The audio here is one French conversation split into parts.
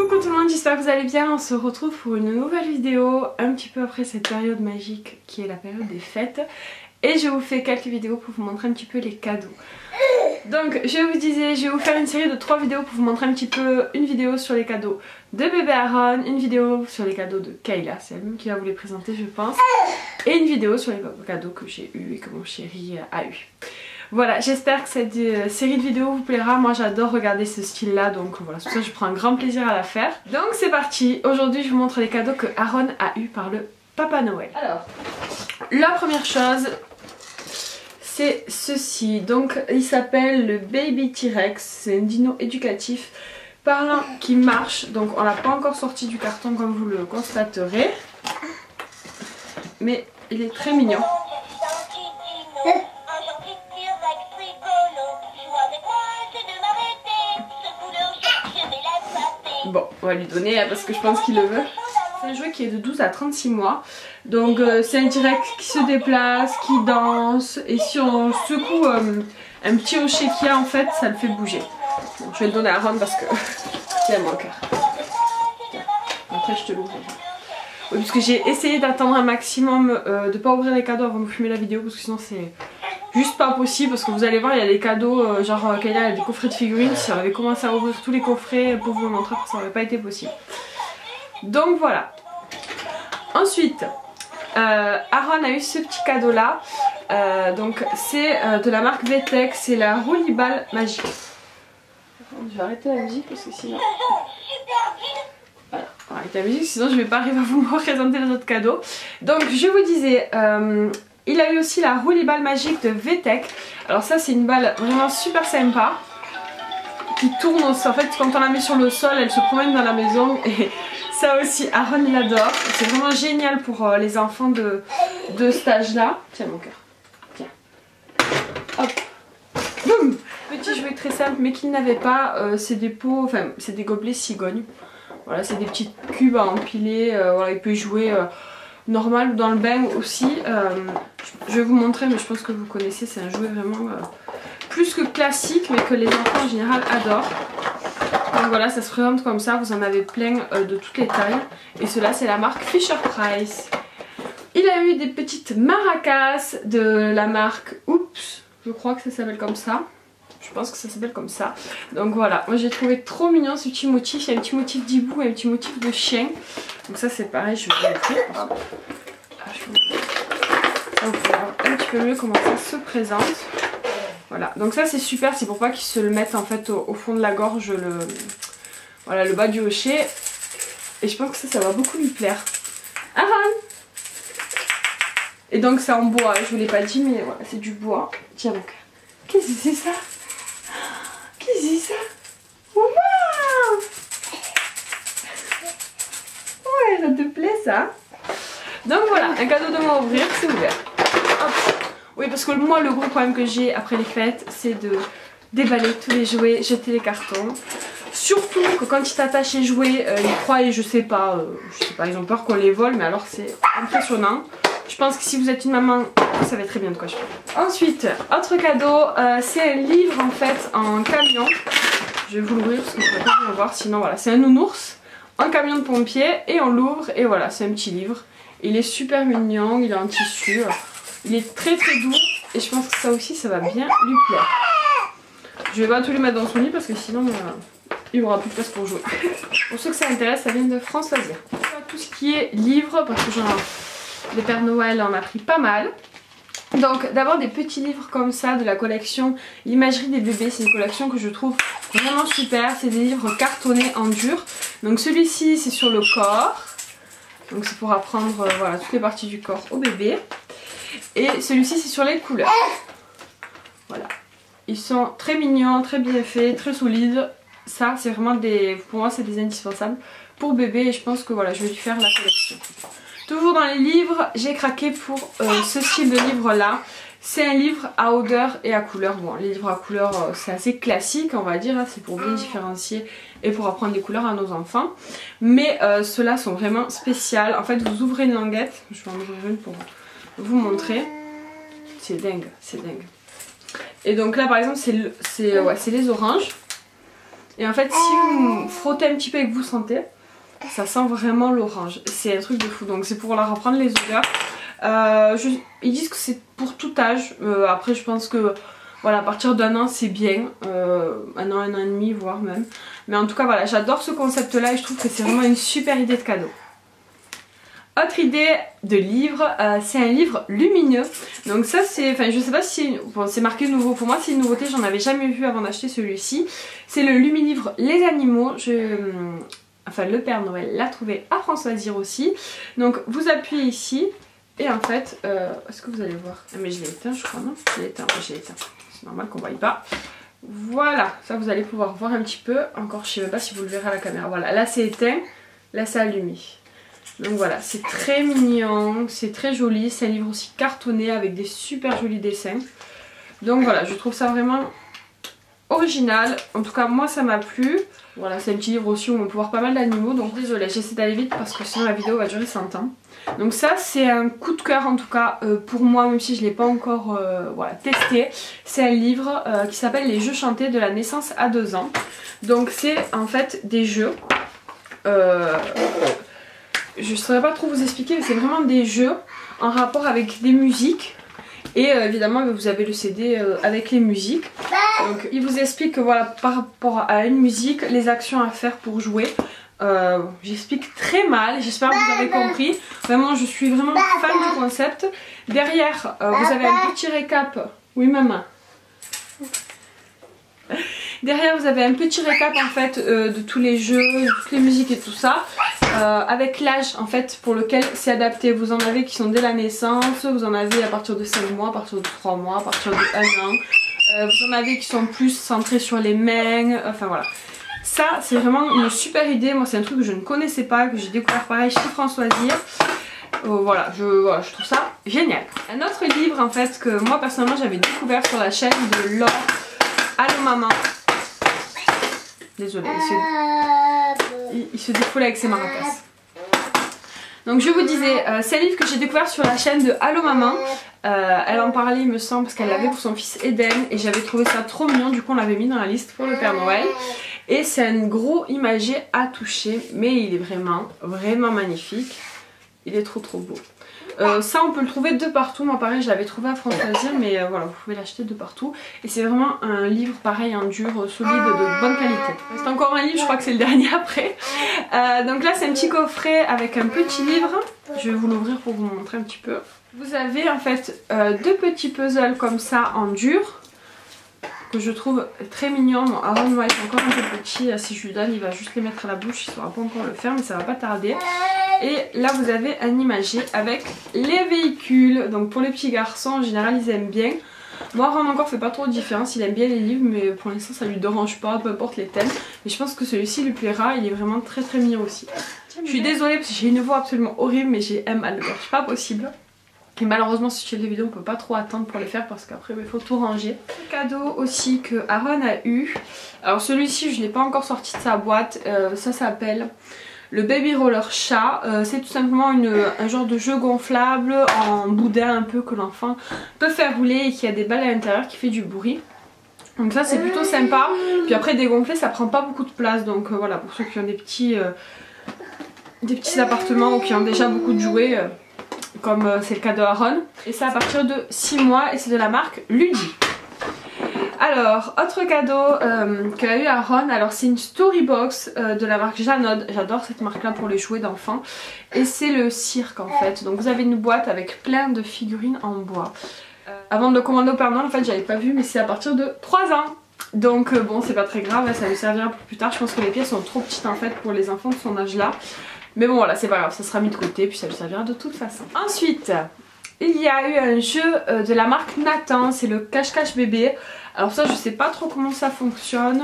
Coucou tout le monde, j'espère que vous allez bien. On se retrouve pour une nouvelle vidéo un petit peu après cette période magique qui est la période des fêtes. Et je vous fais quelques vidéos pour vous montrer un petit peu les cadeaux. Donc je vous disais, je vais vous faire une série de 3 vidéos pour vous montrer un petit peu une vidéo sur les cadeaux de bébé Aaron, une vidéo sur les cadeaux de Kayla, c'est elle-même qui va vous les présenter je pense, et une vidéo sur les cadeaux que j'ai eu et que mon chéri a eu. Voilà, j'espère que cette série de vidéos vous plaira. Moi j'adore regarder ce style là, donc voilà, c'est pour ça que je prends un grand plaisir à la faire. Donc c'est parti, aujourd'hui je vous montre les cadeaux que Aaron a eu par le Papa Noël. Alors, la première chose, c'est ceci. Donc il s'appelle le Baby T-Rex, c'est un dino éducatif parlant qui marche. Donc on l'a pas encore sorti du carton comme vous le constaterez, mais il est très mignon. Bon, on va lui donner parce que je pense qu'il le veut. C'est un jouet qui est de 12 à 36 mois. Donc c'est un T-Rex qui se déplace, qui danse. Et si on secoue un petit rocher qu'il y a en fait, ça le fait bouger. Bon, je vais le donner à Ron parce que il aime mon cœur. Après je te l'ouvre. Oui, parce que j'ai essayé d'attendre un maximum de pas ouvrir les cadeaux avant de filmer la vidéo. Parce que sinon c'est juste pas possible, parce que vous allez voir, il y a des cadeaux, genre Kayla a des coffrets de figurines. Si on avait commencé à ouvrir tous les coffrets pour vous le montrer, ça n'aurait pas été possible. Donc voilà. Ensuite, Aaron a eu ce petit cadeau là. Donc c'est de la marque VTech, c'est la Rouliball magique. Je vais arrêter la musique parce que sinon... Voilà, on va arrêter la musique, sinon je vais pas arriver à vous présenter les autres cadeaux. Donc je vous disais... il a eu aussi la Rouliball magique de VTech. Alors ça c'est une balle vraiment super sympa qui tourne aussi. En fait quand on la met sur le sol elle se promène dans la maison. Et ça aussi Aaron l'adore. C'est vraiment génial pour les enfants de cet âge là. Tiens mon cœur. Tiens. Hop. Boum. Petit jouet très simple mais qu'il n'avait pas. C'est des pots, enfin c'est des gobelets cigognes. Voilà, c'est des petits cubes à empiler. Voilà, il peut y jouer... normal ou dans le bain aussi. Je vais vous montrer, mais je pense que vous connaissez, c'est un jouet vraiment plus que classique mais que les enfants en général adorent. Donc voilà, ça se présente comme ça, vous en avez plein de toutes les tailles. Et cela c'est la marque Fisher Price. Il a eu des petites maracas de la marque Oops, je crois que ça s'appelle comme ça. Je pense que ça s'appelle comme ça. Donc voilà, moi j'ai trouvé trop mignon ce petit motif. Il y a un petit motif d'hibou et un petit motif de chien. Donc ça c'est pareil, je vais l'ouvrir. Donc voilà, un petit peu mieux comment ça se présente. Voilà, donc ça c'est super, c'est pour pas qu'ils se le mettent en fait au fond de la gorge, voilà, le bas du hochet. Et je pense que ça va beaucoup lui plaire. Aaron! Et donc c'est en bois, je vous l'ai pas dit mais voilà, c'est du bois. Tiens donc. Qu'est-ce que c'est ça? Qu'est-ce que c'est ça? Waouh! Ouais, ça te plaît ça? Donc voilà, un cadeau de moi à ouvrir, c'est ouvert. Hop. Oui, parce que moi le gros problème que j'ai après les fêtes, c'est de déballer tous les jouets, jeter les cartons. Surtout que quand ils t'attachent les jouets, ils croient et je sais pas, ils ont peur qu'on les vole, mais alors c'est impressionnant. Je pense que si vous êtes une maman, vous savez très bien de quoi je parle. Ensuite, autre cadeau, c'est un livre en fait en camion. Je vais vous l'ouvrir parce que je ne peux pas bien voir, sinon voilà, c'est un nounours en camion de pompier et on l'ouvre et voilà, c'est un petit livre. Il est super mignon, il est en tissu, il est très très doux et je pense que ça aussi ça va bien lui plaire. Je vais pas tout lui mettre dans son lit parce que sinon il aura plus de place pour jouer. Pour ceux que ça intéresse, ça vient de France Loisirs. Tout ce qui est livre, parce que les Pères Noël on a pris pas mal. Donc d'abord des petits livres comme ça de la collection L'imagerie des bébés, c'est une collection que je trouve vraiment super, c'est des livres cartonnés en dur. Donc celui-ci c'est sur le corps, donc c'est pour apprendre voilà, toutes les parties du corps au bébé. Et celui-ci c'est sur les couleurs. Voilà, ils sont très mignons, très bien faits, très solides. Ça c'est vraiment pour moi c'est des indispensables pour bébé et je pense que voilà je vais lui faire la collection. Toujours dans les livres, j'ai craqué pour ce style de livre là. C'est un livre à odeur et à couleur. Bon, les livres à couleur c'est assez classique on va dire, hein, c'est pour bien différencier et pour apprendre les couleurs à nos enfants. Mais ceux-là sont vraiment spéciaux. En fait vous ouvrez une languette, je vais en ouvrir une pour vous montrer. C'est dingue, c'est dingue. Et donc là par exemple c'est les oranges. Et en fait si vous frottez un petit peu et que vous sentez, ça sent vraiment l'orange. C'est un truc de fou. Donc c'est pour leur apprendre les odeurs. Ils disent que c'est pour tout âge. Après je pense que voilà, à partir d'un an c'est bien. Un an et demi voire même. Mais en tout cas voilà, j'adore ce concept là et je trouve que c'est vraiment une super idée de cadeau. Autre idée de livre, c'est un livre lumineux. Donc ça c'est, enfin je sais pas si bon, c'est marqué nouveau pour moi, c'est une nouveauté, j'en avais jamais vu avant d'acheter celui-ci. C'est le Lumilivre Les Animaux. Enfin le Père Noël l'a trouvé à Françoisir aussi. Donc vous appuyez ici et en fait, est-ce que vous allez voir? Ah, mais je l'ai éteint je crois, non? Je l'ai éteint, ouais, je l'ai éteint. C'est normal qu'on ne voie pas. Voilà, ça vous allez pouvoir voir un petit peu. Encore je sais même pas si vous le verrez à la caméra. Voilà, là c'est éteint, là c'est allumé. Donc voilà, c'est très mignon, c'est très joli, c'est un livre aussi cartonné avec des super jolis dessins. Donc voilà, je trouve ça vraiment original, en tout cas moi ça m'a plu. Voilà, c'est un petit livre aussi où on peut voir pas mal d'animaux, donc désolée, j'essaie d'aller vite parce que sinon la vidéo va durer 100 ans. Donc ça c'est un coup de cœur en tout cas pour moi, même si je ne l'ai pas encore voilà, testé. C'est un livre qui s'appelle Les Jeux chantés de la naissance à 2 ans. Donc c'est en fait des jeux... je ne saurais pas trop vous expliquer, mais c'est vraiment des jeux en rapport avec des musiques. Et évidemment vous avez le CD avec les musiques. Donc il vous explique que voilà, par rapport à une musique, les actions à faire pour jouer. J'explique très mal, j'espère que vous avez compris. Vraiment je suis vraiment fan du concept. Derrière vous avez un petit récap. Oui maman. Derrière vous avez un petit récap en fait de tous les jeux, de toutes les musiques et tout ça. Avec l'âge en fait pour lequel c'est adapté. Vous en avez qui sont dès la naissance, vous en avez à partir de 5 mois, à partir de 3 mois, à partir de 1 an. Vous en avez qui sont plus centrés sur les mains, enfin voilà. Ça c'est vraiment une super idée, moi c'est un truc que je ne connaissais pas, que j'ai découvert pareil chez Françoisir. Voilà, je trouve ça génial. Un autre livre en fait que moi personnellement j'avais découvert sur la chaîne de Laure, Allô Maman. Désolée, il se défoule avec ses maracas. Donc je vous disais, c'est un livre que j'ai découvert sur la chaîne de Allô Maman. Elle en parlait il me semble parce qu'elle l'avait pour son fils Eden et j'avais trouvé ça trop mignon, du coup on l'avait mis dans la liste pour le Père Noël. Et c'est un gros imagier à toucher, mais il est vraiment, vraiment magnifique. Il est trop beau. Ça on peut le trouver de partout, moi pareil je l'avais trouvé à Françoisir, mais voilà vous pouvez l'acheter de partout. Et c'est vraiment un livre pareil en dur, solide, de bonne qualité. C'est encore un livre, je crois que c'est le dernier après. Donc là c'est un petit coffret avec un petit livre. Je vais vous l'ouvrir pour vous montrer un petit peu. Vous avez en fait 2 petits puzzles comme ça en dur, que je trouve très mignon. Bon, Aaron va être encore un peu petit, si je lui donne il va juste les mettre à la bouche, il ne saura pas encore le faire mais ça va pas tarder. Et là vous avez un imagier avec les véhicules, donc pour les petits garçons en général ils aiment bien. Moi Aaron encore fait pas trop de différence, il aime bien les livres mais pour l'instant ça lui dérange pas, peu importe les thèmes. Mais je pense que celui-ci lui plaira, il est vraiment très mignon aussi. Je suis désolée parce que j'ai une voix absolument horrible mais j'ai mal à le gorge, pas possible. Et malheureusement si tu fais des vidéos on peut pas trop attendre pour les faire parce qu'après il faut tout ranger. Le cadeau aussi que Aaron a eu, alors celui-ci je l'ai pas encore sorti de sa boîte, ça s'appelle le Baby Roller Chat. C'est tout simplement un genre de jeu gonflable en boudin un peu que l'enfant peut faire rouler et qui a des balles à l'intérieur qui fait du bruit. Donc ça c'est plutôt sympa, puis après dégonfler ça prend pas beaucoup de place donc voilà pour ceux qui ont des petits appartements ou qui ont déjà beaucoup de jouets. Comme c'est le cas de Aaron. Et c'est à partir de 6 mois et c'est de la marque Ludi. Alors, autre cadeau qu'a eu Aaron, alors c'est une Storybox de la marque Janod. J'adore cette marque là pour les jouets d'enfants. Et c'est le cirque en fait. Donc vous avez une boîte avec plein de figurines en bois. Avant de le commander au Père Noël en fait j'avais pas vu mais c'est à partir de 3 ans. Donc bon c'est pas très grave, ça lui servira pour plus tard. Je pense que les pièces sont trop petites en fait pour les enfants de son âge là. Mais bon voilà c'est pas grave, ça sera mis de côté puis ça lui servira de toute façon. Ensuite il y a eu un jeu de la marque Nathan, c'est le cache-cache bébé. Alors ça je sais pas trop comment ça fonctionne,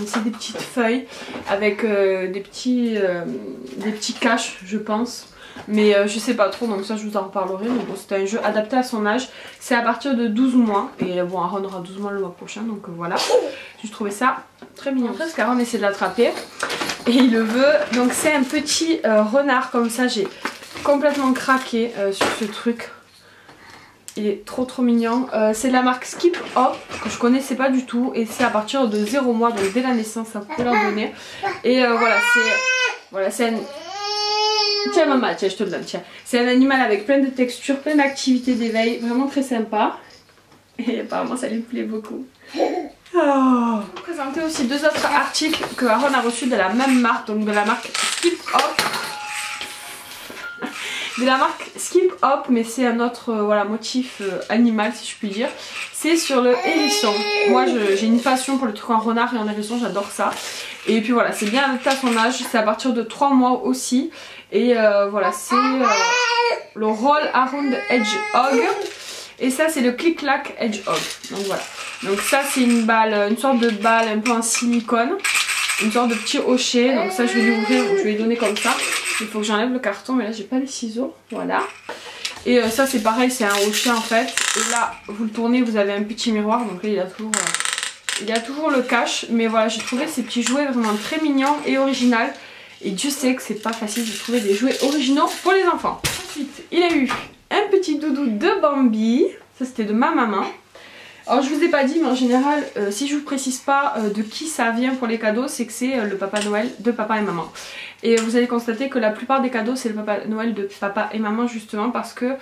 c'est des petites feuilles avec des petits caches je pense. Mais je sais pas trop donc ça je vous en reparlerai. Mais bon c'est un jeu adapté à son âge, c'est à partir de 12 mois. Et bon Aaron aura 12 mois le mois prochain donc voilà. Je trouvais ça très mignon parce qu'Aaron essaie de l'attraper. Et il le veut, donc c'est un petit renard comme ça, j'ai complètement craqué sur ce truc. Il est trop trop mignon. C'est de la marque Skip Hop que je connaissais pas du tout. Et c'est à partir de 0 mois, donc dès la naissance ça peut leur donner. Et voilà, c'est un... Tiens maman, tiens je te le donne, tiens. C'est un animal avec plein de textures, plein d'activités d'éveil, vraiment très sympa. Et apparemment ça lui plaît beaucoup. Oh. Je vais vous présenter aussi 2 autres articles que Aaron a reçus de la même marque, donc de la marque Skip Hop. De la marque Skip Hop, mais c'est un autre voilà, motif animal si je puis dire. C'est sur le hérisson. Moi j'ai une passion pour le truc en renard et en hérisson, j'adore ça. Et puis voilà, c'est bien adapté à son âge, c'est à partir de 3 mois aussi. Et voilà, c'est le Roll Around Hedgehog. Et ça c'est le Click Clack Hedgehog. Donc voilà. Donc ça c'est une balle, une sorte de balle un peu en silicone. Une sorte de petit hochet. Donc ça je vais lui ouvrir, je vais lui donner comme ça. Il faut que j'enlève le carton, mais là j'ai pas les ciseaux. Voilà. Et ça c'est pareil, c'est un hochet en fait. Et là vous le tournez, vous avez un petit miroir. Donc là il y a toujours le cache. Mais voilà, j'ai trouvé ces petits jouets vraiment très mignons et originaux. Et Dieu sait que c'est pas facile de trouver des jouets originaux pour les enfants. Ensuite il a eu un petit doudou de Bambi. Ça c'était de ma maman. Alors je vous ai pas dit, mais en général si je vous précise pas de qui ça vient pour les cadeaux, c'est que c'est le Papa Noël de papa et maman. Et vous allez constater que la plupart des cadeaux c'est le Papa Noël de papa et maman, justement parce que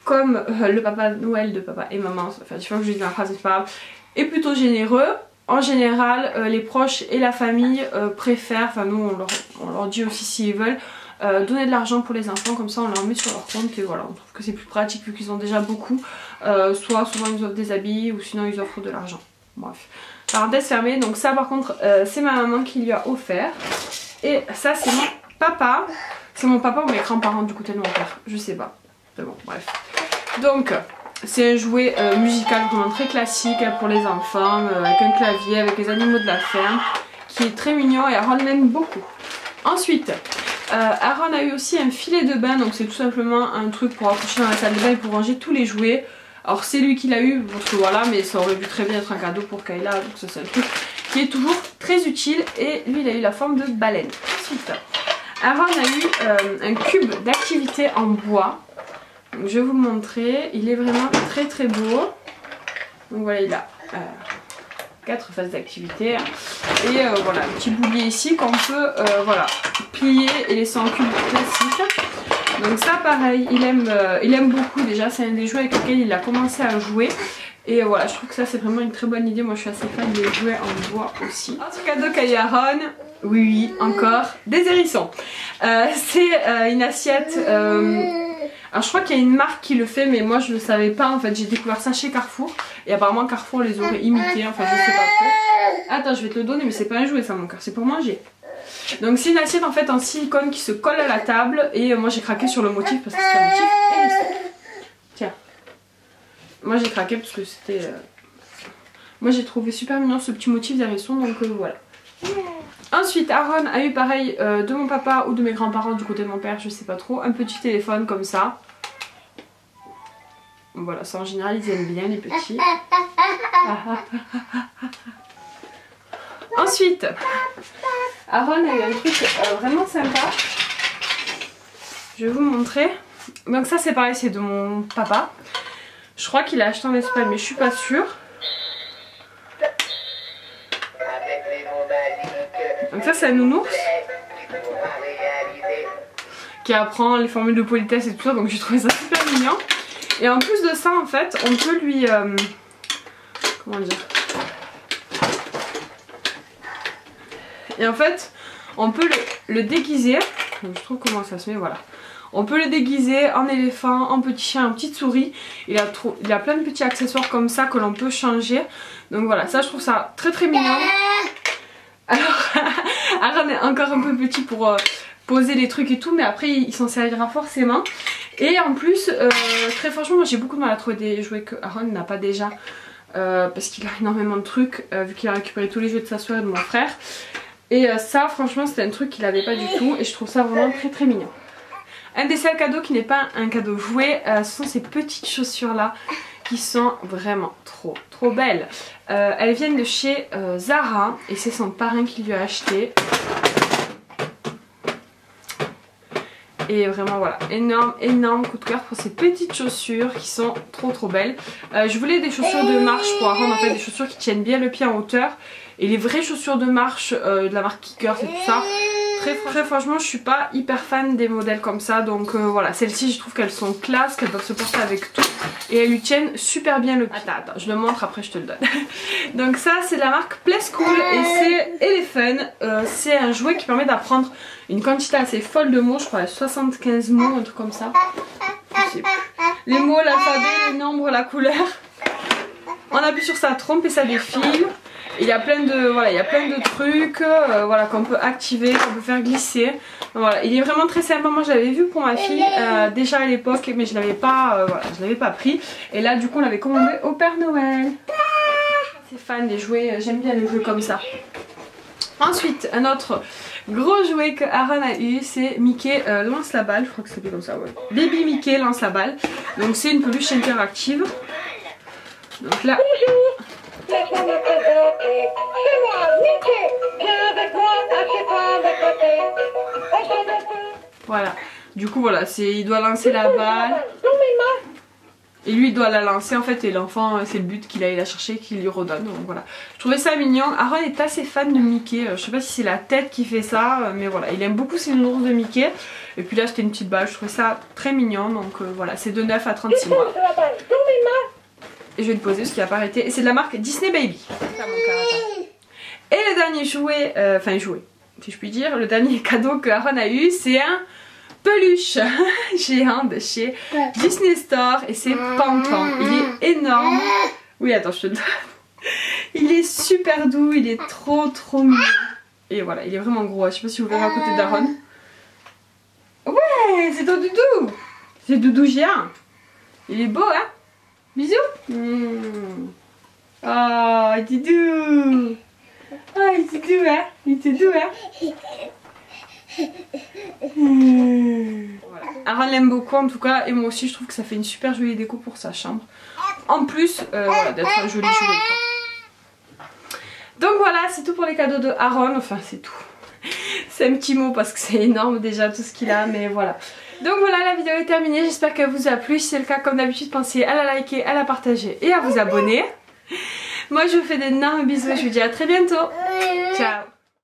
comme le Papa Noël de papa et maman, enfin tu vois que je dis la phrase, c'est pas grave, est plutôt généreux. En général les proches et la famille préfèrent, enfin nous on leur dit aussi s'ils veulent, donner de l'argent pour les enfants, comme ça on leur met sur leur compte et voilà, on trouve que c'est plus pratique vu qu'ils ont déjà beaucoup. Soit souvent ils offrent des habits ou sinon ils offrent de l'argent. Bref, parenthèse fermée. Donc ça par contre c'est ma maman qui lui a offert. Et ça c'est mon papa. C'est mon papa ou mes grands-parents du côté de mon père, je sais pas. Mais bon bref. Donc c'est un jouet musical vraiment très classique pour les enfants, avec un clavier, avec les animaux de la ferme, qui est très mignon et Aaron l'aime beaucoup. Ensuite Aaron a eu aussi un filet de bain, donc c'est tout simplement un truc pour accrocher dans la salle de bain et pour ranger tous les jouets. Alors c'est lui qui l'a eu, parce que voilà, mais ça aurait pu très bien être un cadeau pour Kayla, donc ça c'est un truc qui est toujours très utile. Et lui il a eu la forme de baleine. Ensuite Aaron a eu un cube d'activité en bois. Donc, je vais vous le montrer, il est vraiment très très beau. Donc voilà, il a 4 phases d'activité. Et voilà, un petit boulier ici qu'on peut voilà, plier et laisser en cube classique. Donc ça pareil, il aime beaucoup déjà, c'est un des jouets avec lesquels il a commencé à jouer. Et voilà, je trouve que ça c'est vraiment une très bonne idée, moi je suis assez fan des jouets en bois aussi. Autre cadeau qu'a eu Aaron, oui encore, des hérissons. C'est une assiette, alors je crois qu'il y a une marque qui le fait mais moi je ne le savais pas en fait, j'ai découvert ça chez Carrefour. Et apparemment Carrefour les aurait imités, enfin je sais pas trop. Attends, je vais te le donner mais c'est pas un jouet ça mon cœur, c'est pour manger. Donc c'est une assiette en fait en silicone qui se colle à la table. Et moi j'ai craqué sur le motif parce que c'est un motif hérisson. Tiens. Moi j'ai craqué parce que c'était... Moi j'ai trouvé super mignon ce petit motif d'hérisson, donc voilà. Ensuite Aaron a eu pareil de mon papa ou de mes grands-parents du côté de mon père, je sais pas trop, un petit téléphone comme ça. Voilà, ça en général ils aiment bien les petits. Ensuite Aaron a eu un truc vraiment sympa. Je vais vous montrer. Donc ça c'est pareil, c'est de mon papa. Je crois qu'il a acheté en Espagne mais je suis pas sûre. Donc ça c'est un nounours qui apprend les formules de politesse et tout ça, donc j'ai trouvé ça super mignon. Et en plus de ça en fait on peut lui... comment dire? Et en fait on peut le déguiser. Donc, je trouve comment ça se met, voilà. On peut le déguiser en éléphant, en petit chien, en petite souris. Il a plein de petits accessoires comme ça que l'on peut changer. Donc voilà, ça je trouve ça très très mignon. Alors Aaron est encore un peu petit pour poser les trucs et tout, mais après il s'en servira forcément. Et en plus, très franchement, moi j'ai beaucoup de mal à trouver des jouets que Aaron n'a pas déjà. Parce qu'il a énormément de trucs, vu qu'il a récupéré tous les jeux de sa soeur et de mon frère. Et ça franchement c'était un truc qu'il n'avait pas du tout et je trouve ça vraiment très très mignon. Un des seuls cadeaux qui n'est pas un cadeau jouet, ce sont ces petites chaussures là qui sont vraiment trop belles. Elles viennent de chez Zara et c'est son parrain qui lui a acheté. Et vraiment voilà, énorme coup de cœur pour ces petites chaussures qui sont trop belles. Je voulais des chaussures de marche pour Aaron, en fait des chaussures qui tiennent bien le pied en hauteur. Et les vraies chaussures de marche de la marque Kickers et tout ça, très franchement je suis pas hyper fan des modèles comme ça. Donc voilà, celles-ci je trouve qu'elles sont classe, qu'elles peuvent se porter avec tout. Et elles lui tiennent super bien le pied. Attends, je le montre après je te le donne. Donc ça c'est de la marque Playskool et c'est Elephant. C'est un jouet qui permet d'apprendre une quantité assez folle de mots, je crois 75 mots, un truc comme ça. Je sais plus. Les mots, l'alphabet, les nombres, la couleur. On appuie sur sa trompe et ça défile. Il y a plein de trucs voilà, qu'on peut activer, qu'on peut faire glisser. Voilà, il est vraiment très sympa. Moi je l'avais vu pour ma fille déjà à l'époque, mais je l'avais pas, pas pris. Et là du coup on l'avait commandé au Père Noël. Je suis fan des jouets, j'aime bien les jouets comme ça. Ensuite, un autre gros jouet que Aaron a eu, c'est Mickey lance la balle. Je crois que c'était comme ça, ouais. Baby Mickey lance la balle. Donc c'est une peluche interactive. Donc là... Voilà, du coup voilà, il doit lancer la balle. Et lui il doit la lancer en fait, et l'enfant c'est le but qu'il aille la chercher, qu'il lui redonne. Donc voilà, je trouvais ça mignon. Aaron est assez fan de Mickey, je sais pas si c'est la tête qui fait ça, mais voilà, il aime beaucoup ces nounours de Mickey. Et puis là c'était une petite balle, je trouvais ça très mignon. Donc voilà, c'est de 9 à 36 mois. Et je vais le poser parce qu'il n'a pas arrêté. Et c'est de la marque Disney Baby. Et le dernier jouet, jouet si je puis dire, le dernier cadeau que Aaron a eu, c'est un peluche géant de chez Disney Store. Et c'est Pantan. Il est énorme. Oui, attends, je te le donne. Il est super doux, il est trop mignon. Et voilà, il est vraiment gros. Je sais pas si vous verrez à côté d'Aaron. Ouais, c'est ton doudou. C'est doudou géant. Il est beau, hein? Bisous. Oh, il est doux. Oh, il est doux, hein? Il est doux, hein? Voilà. Aaron l'aime beaucoup en tout cas, et moi aussi je trouve que ça fait une super jolie déco pour sa chambre. En plus voilà, d'être un joli jouet. Donc voilà, c'est tout pour les cadeaux de Aaron. Enfin, c'est tout. C'est un petit mot parce que c'est énorme déjà tout ce qu'il a, mais voilà. Donc voilà, la vidéo est terminée, j'espère qu'elle vous a plu. Si c'est le cas, comme d'habitude, pensez à la liker, à la partager et à vous abonner. Moi je vous fais d'énormes bisous et je vous dis à très bientôt. Ciao.